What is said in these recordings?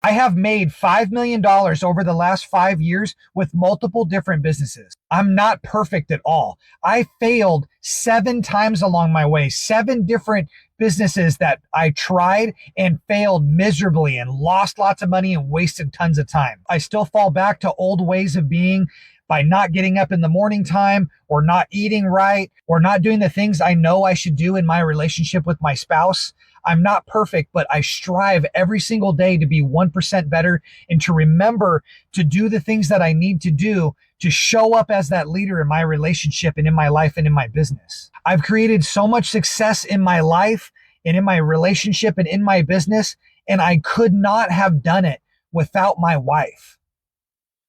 I have made $5 million over the last 5 years with multiple different businesses. I'm not perfect at all. I failed 7 times along my way, 7 different businesses that I tried and failed miserably and lost lots of money and wasted tons of time. I still fall back to old ways of being by not getting up in the morning time or not eating right or not doing the things I know I should do in my relationship with my spouse. I'm not perfect, but I strive every single day to be 1% better and to remember to do the things that I need to do to show up as that leader in my relationship and in my life and in my business. I've created so much success in my life and in my relationship and in my business, and I could not have done it without my wife.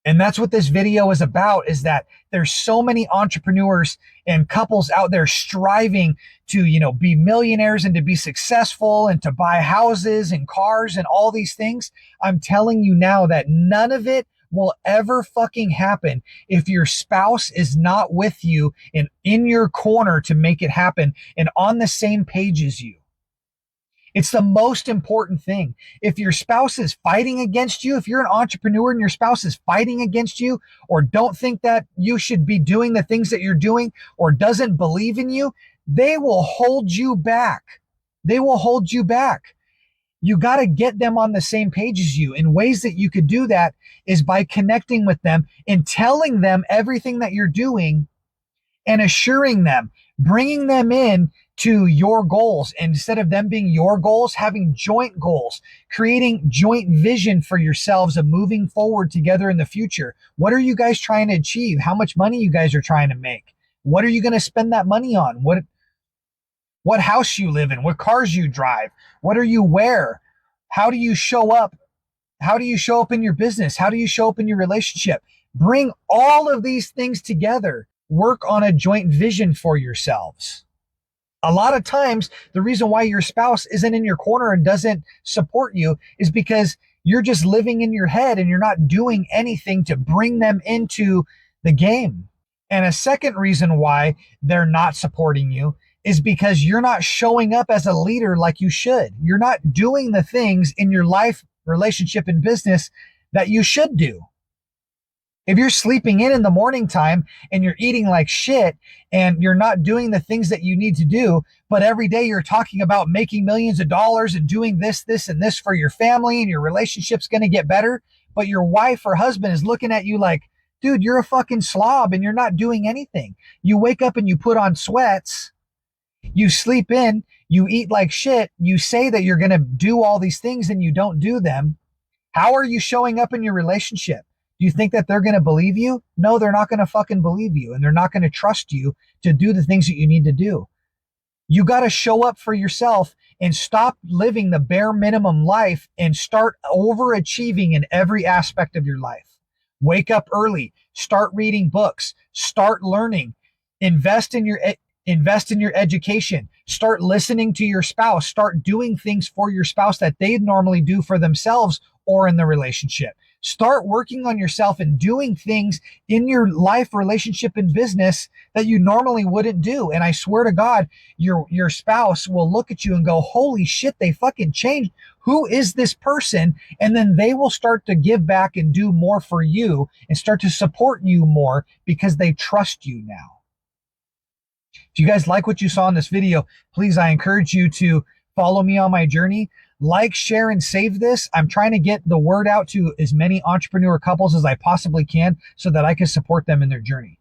And that's what this video is about, is that there's so many entrepreneurs and couples out there striving to, be millionaires and to be successful and to buy houses and cars and all these things. I'm telling you now that none of it will ever fucking happen if your spouse is not with you and in your corner to make it happen and on the same page as you. It's the most important thing. If your spouse is fighting against you, if you're an entrepreneur and your spouse is fighting against you or don't think that you should be doing the things that you're doing or doesn't believe in you, they will hold you back. They will hold you back. You got to get them on the same page as you. And ways that you could do that is by connecting with them and telling them everything that you're doing and assuring them, bringing them in to your goals. Instead of them being your goals, having joint goals, creating joint vision for yourselves of moving forward together in the future. What are you guys trying to achieve? How much money you guys are trying to make? What are you going to spend that money on? What house you live in? What cars you drive? What are you wear? How do you show up? How do you show up in your business? How do you show up in your relationship? Bring all of these things together. Work on a joint vision for yourselves. A lot of times, the reason why your spouse isn't in your corner and doesn't support you is because you're just living in your head and you're not doing anything to bring them into the game. And a second reason why they're not supporting you is because you're not showing up as a leader like you should. You're not doing the things in your life, relationship, and business that you should do. If you're sleeping in the morning time and you're eating like shit and you're not doing the things that you need to do, but every day you're talking about making millions of dollars and doing this, and this for your family and your relationship's going to get better, but your wife or husband is looking at you like, dude, you're a fucking slob and you're not doing anything. You wake up and you put on sweats, you sleep in, you eat like shit, you say that you're going to do all these things and you don't do them. How are you showing up in your relationship? Do you think that they're going to believe you? No, they're not going to fucking believe you, and they're not going to trust you to do the things that you need to do. You got to show up for yourself and stop living the bare minimum life and start overachieving in every aspect of your life. Wake up early, start reading books, start learning, invest in your education, start listening to your spouse, start doing things for your spouse that they normally do for themselves or in the relationship. Start working on yourself and doing things in your life, relationship, and business that you normally wouldn't do. And I swear to God, your spouse will look at you and go, holy shit, they fucking changed. Who is this person? And then they will start to give back and do more for you and start to support you more because they trust you now. If you guys like what you saw in this video, please, I encourage you to follow me on my journey. Like, share, and save this. I'm trying to get the word out to as many entrepreneur couples as I possibly can so that I can support them in their journey.